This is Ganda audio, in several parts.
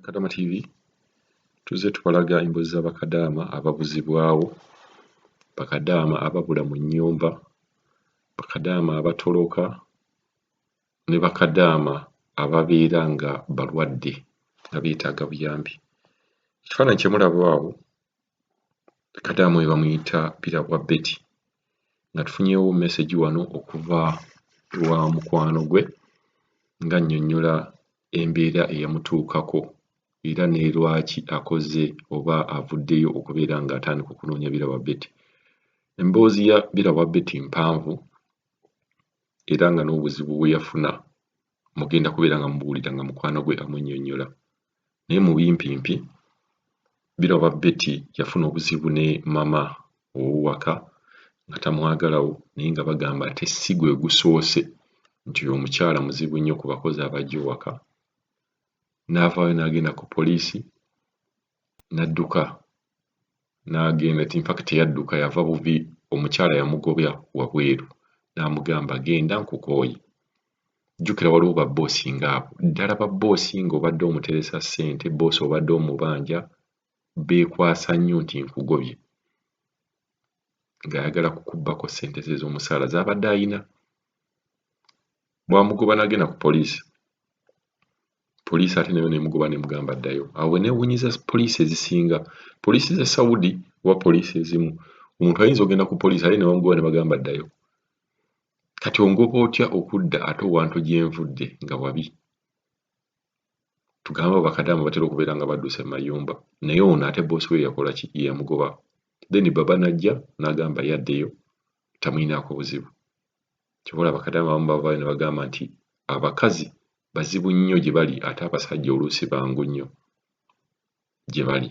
Kadama TV tuze tubalaga embuzi z'abakadaama ababuzibwawo, bakadaama ababula mu nnyumba, bakadaama abatoloka ne bakadaama ababeera nga balwadde nga beetaaga buyambi. Ekifaananyi kye mulaba awo, kadaama oyo bamuyita Biirabwa Betty nga tufunyeewo message wano okuva lwa mukwano gwe ng'annyonnyola embeera eyamutuukako era ne lwaki akoze oba avuddeyo okubeera ng'atandika okunoonya Biirabwa Betty. Emboozi ya Biirabwa Betty mpanvu era nga n'obuzibu bwe yafuna mugenda kubeera nga mubuwulira nga mukwano gwe amunnyonnyola. Naye mu bimpimpi, Biirabwa Betty yafuna obuzibu ne mama ow'owaka nga tamwagalawo naye nga bagamba ate si gwe gusoose nti oyo omukyala muzibu nnyo ku bakozi abajja ewaka. N'avaayo n'agenda ku poliisi n'adduka n'agenda infact yadduka yava buvi, omukyala yamugobya wabweru n'amugamba genda nkukooye. Jjukira waliwo babboosi ng'abo, ddala babboosi ng'obadde omuteresa ssente, bboosi obadde omubanja beekwasa nnyo nti nkugobye ng'ayagala kukubbako ssente ze ez'omusaala z'abadde ayina. Bw'amugoba n'agenda ku poliisi, poliisi ate nayo n'emugoba n'emugamba addayo. Awo we neewuunyiza poliisi ezisinga, poliisi ze Saudi oba poliisi ezimu, omuntu ayinza okugenda ku poliisi ate ne bamugoba ne bagamba addayo. Kati ongoba otya okudda ate owantu gye nvudde nga wabi? Tugamba bakadaama batera okubeera nga badduse mu mayumba, naye ono ate boosi we yakola ki? Ye yamugoba. Then baba najja n'agamba yaddeyo, tamuyinaako buzibu. Ky'obola bakadaama abamu bavaayo ne bagamba nti abakazi bazibu nnyo gye bali ate abasajja oluusi bangu nnyo gye bali.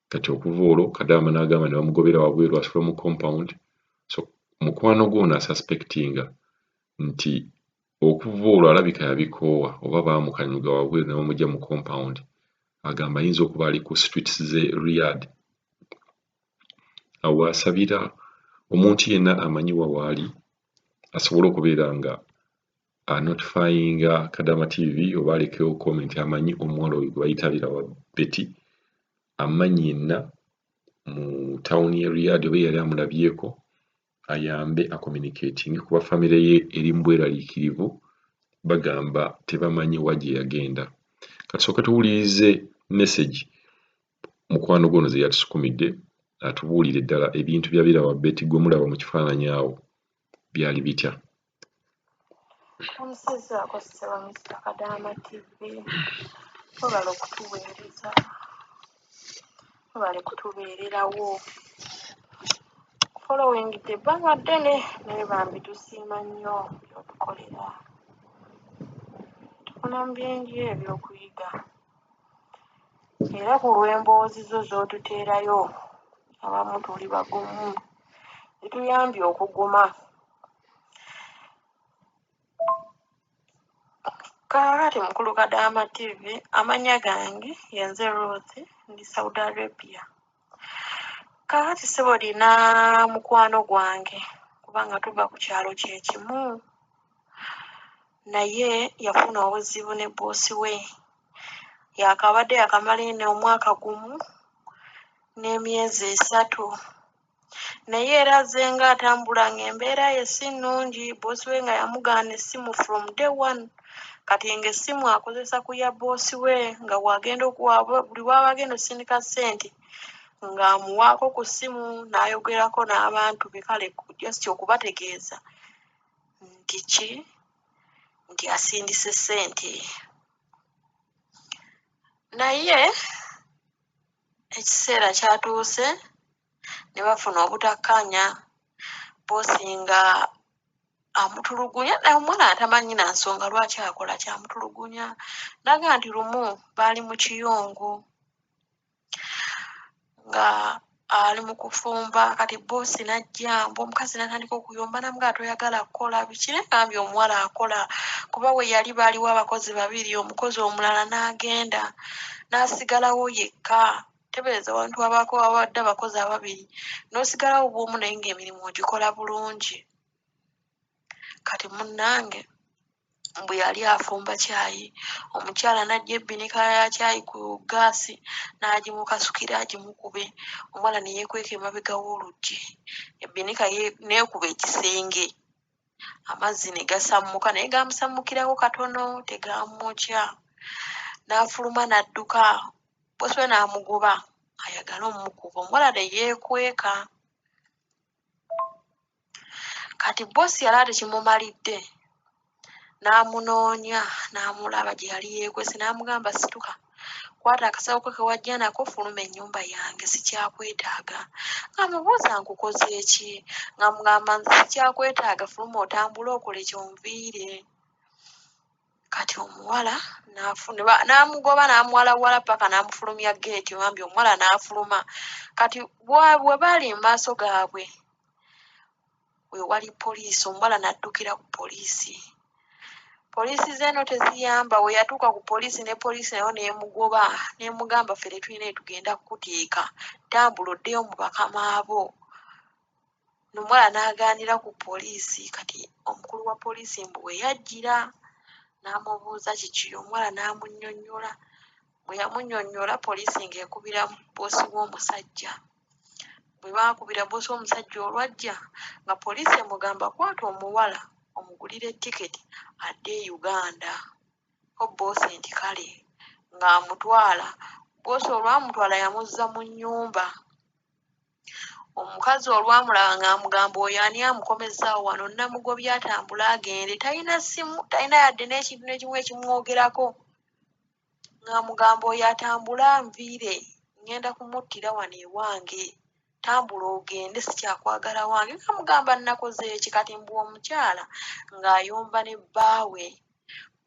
Kati okuva olwo kadaama n'agamba ne bamugobera wabweru asula mu compound. So mukwano gwo n'asuspectinga nti okuva olwo alabika yabikoowa oba baamukanyuga wabweru ne bamuggya mu compound. Agamba ayinza okuba ali ku streets z'e Ryadh. Awo asabira omuntu yenna amanyiwa waali asobole okubeera nga anotifyinga Kadaama TV oba alekewo comment amanyi omuwala oyo gwe bayita Biirabwa Betty, amanyi yenna mu tawuni y'e Ryadh oba eyali amulabyeko ayambe acommunicating kuba famire ye eri mu bweraliikirivu, bagamba tebamanyi wa gye yagenda. Katusooke tuwulirize message mukwano gwono ze yatusukumidde atubuulire ddala ebintu bya Biirabwa Betty gwe mulaba mu kifaananyi awo byali bitya. Omusezi akosebwa Mr. Kadaama TV, tobala okutuweereza, tobale kutubeererawo. Followingidde ebbanga ddene naye bambi tusiima nnyo by'otukolera. Tufunamu bingi ebyokuyiga era ku lw'emboozi zo z'otuteerayo abamu tuli bagumu, zituyambye okuguma. Kaakati mukulu Kadaama TV, amannya gange ye nze Ryadh, ndi Saudi Arabia. Kaakati ssebo lina mukwano gwange kubanga tuva ku kyalo kye kimu, naye yafuna obuzibu ne bboosi we. Yaakabadde yakamala eno omwaka gumu n'emyezi 3, naye era azze ng'atambula ng'embeera ye si nnungi. Bboosi we nga yamugaana essimu from day one. Kati ng'essimu akozesa ku ya bboosi we nga buli w'aba agenda osindika ssente ng'amuwaako ku ssimu n'ayogerako n'abantu be, kale just okubategeeza nti ki? Nti asindise ssente. Naye ekiseera kyatuuse ne bafuna obutakkaanya, bboosi nga amutulugunya, naye omwana atamanyi na nsonga lwaki akola kyamutulugunya. Naga nti lumu baali mu kiyongo nga ali mu kufumba, kati bboosi n'ajja, omukazi n'atandika okuyomba n'amugaa toyagala kukola biki? Naye ngambye omuwala akola kuba we yali baaliwo abakozi 2, omukozi omulala n'agenda n'asigalawo yekka. Tebeereza abantu abadde abakozi 2 n'osigalawo bw'omu naye ng'emirimu ogikola bulungi. Kati munnange bwe yali afumba caayi omukyala n'ajja ebbinika ya caayi ku gaasi n'agimukasukira agimukube omuwala ne yeekweka emabega w'oluggi ebbinika neekuba ekisenge amazzi ne gasammuka naye gamusammukirako katono tegamwokya n'afuluma n'adduka bbosi we n'amugoba ayagala omukuba omuwala ne yeekweka kati bbosi yali ate kimumalidde n'amunoonya n'amulaba gye yali yeekwese n'amugamba situka kwata akasawo ke wajja nako fuluma ennyumba yange sikyakwetaaga ng'amubuuza nkukoze eki ng'amugamba nze sikyakwetaaga fuluma otambule okole kyonviire kati omuwala n'amugoba n'amuwalawala paka n'amufulumya geeti wambi omuwala n'afuluma kati bwe baali mu maaso gaabwe we wali poliisi omuwala n'addukira ku poliisi zeeno teziyamba we yatuuka ku poliisi ne poliisi nayo n'emugoba n'emugamba ffe tetulina etugenda kukuteeka tambula oddeyo mu bakama abo n'omuwala n'agaanira ku poliisi kati omukulu wa poliisi mbu we yajjira n'amubuuza kiki omuwala n'amunnyonnyola bwe yamunnyonnyola poliisi ng'ekubira boosi w'omusajja bwe baakubira boosi w'omusajja olwajja nga poliisi emugamba kwata omuwala omugulira ettiketi adde e Uganda ko boosi nti kale ng'amutwala boosi olwamutwala yamuzza mu nnyumba omukazi olwamulaba ng'amugamba oyo ani amukomezzaawo wano namugobye atambule agende talina ssimu talina yadde n'ekintu n'ekimu ekimwogerako ng'amugamba oyo atambule anviire ngenda kumuttira wano ewange tambula ogende sikyakwagala wange ng'amugamba nnakoze eki kati mbuwa omukyala ng'ayomba ne bbaawe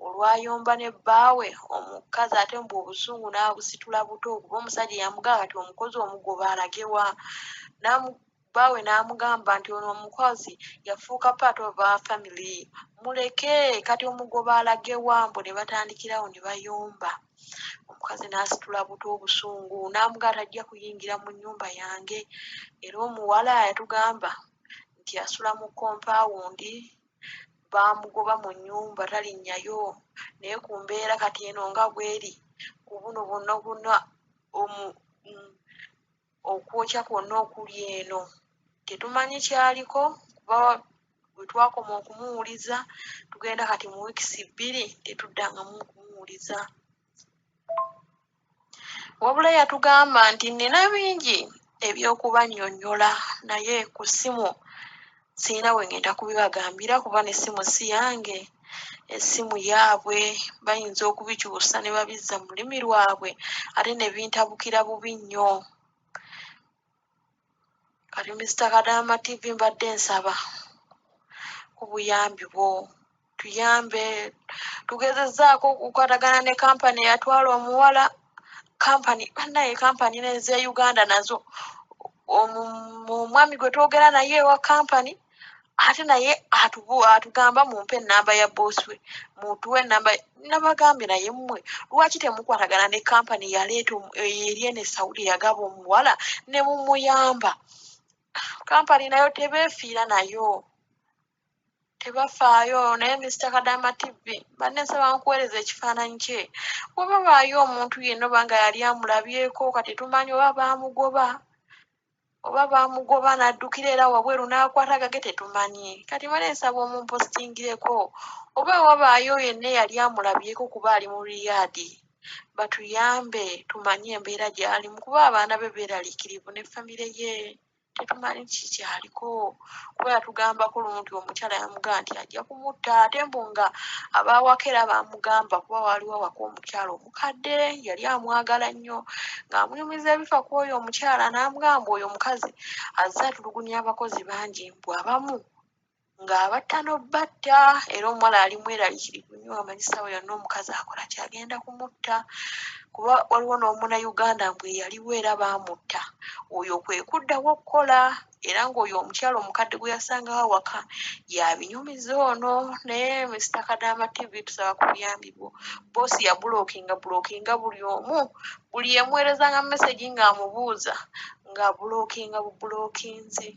olwayomba ne bbaawe omukazi ate mbu obusungu n'abusitula buto kuba omusajja yamugamba kati omukozi omugoba alagewa bbaawe n'amugamba nti ono omukozi yafuuka part of our family muleke kati omugoba alagewa mbu ne batandikirawo ne bayomba omukazi n'asitula buto obusungu n'amugamba tajja kuyingira mu nnyumba yange era omuwala yatugamba nti asula mu kompaawundi baamugoba mu nnyumba talinnyayo naye ku mbeera kati eno nga bweri ku buno bonna okwokya kwonna okuli eno tetumanyi kyaliko kuba bwe twakoma okumuwuliza tugenda kati mu wiikisi 2 tetuddangamu okumuwuliza wabula yatugamba nti nina bingi ebyokubannyonnyola naye ku ssimu sirina we ngenda kubibagambira kuba n'essimu si yange essimu yaabwe bayinza okubikyusa ne babizza mu lulimi lwabwe ate ne bintabukira bubi nnyo kati Mr. Kadaama TV mbadde nsaba ku buyambi bwo tuyambe tugezezzaako okukwatagana ne kampani eyatwala omuwala bannaye kampani n'eze Uganda nazo omwami gwe twogera naye ewa kampani ate naye atugamba mumpe ennamba ya boosi we mutuwe ennamba nabagambye naye mmwe lwaki temukwatagana ne kampani yaleeta eri ene Saudi yagaba omuwala ne mumuyamba kampani nayo tebeefiira nayo tebafaayo naye Mr. Kadaama TV badde nsaba nkuweereza ekifaananyi kye bw'oba waayo omuntu yenna oba nga yali amulabyeko kati tumanyi oba baamugoba n'addukira era wabweru n'akwata gage tetumanyi kati male nsaba omumpositingireko oba wabaayo yenna yali amulabyeko kuba ali mu Ryadh batuyambe tumanye embeera gy'alimu kuba abaana be beeraliikirivu ne famire ye tetumanyi kikyaliko kuba yatugambako lumu nti omukyala yamugamba nti ajja kumutta ate mbu nga abaawaka era baamugamba kuba waaliwo awaka omukyala omukadde yali amwagala nnyo ng'amunyumiza ebifa ku oyo omukyala n'amugamba oyo omukazi azze atulugunya abakozi bangi mbu abamu ng'abatta n'obbatta era omuwala ali mweraliikirivu nnyo amanyisaawo yonna omukazi akola kyagenda kumutta kuba waliwo n'omunnauganda mbu eyaliwo era baamutta oyo kwe kuddawo okukola era ng'oyo omukyala omukadde gwe yasangawo awaka yabinyumiza ono naye Mr. Kadaama TV tusaba ku buyambi bwo boosi yabulookinga buli omu buli emuweerezanga mesegi ng'amubuuza ng'abulookinga bubulookinzi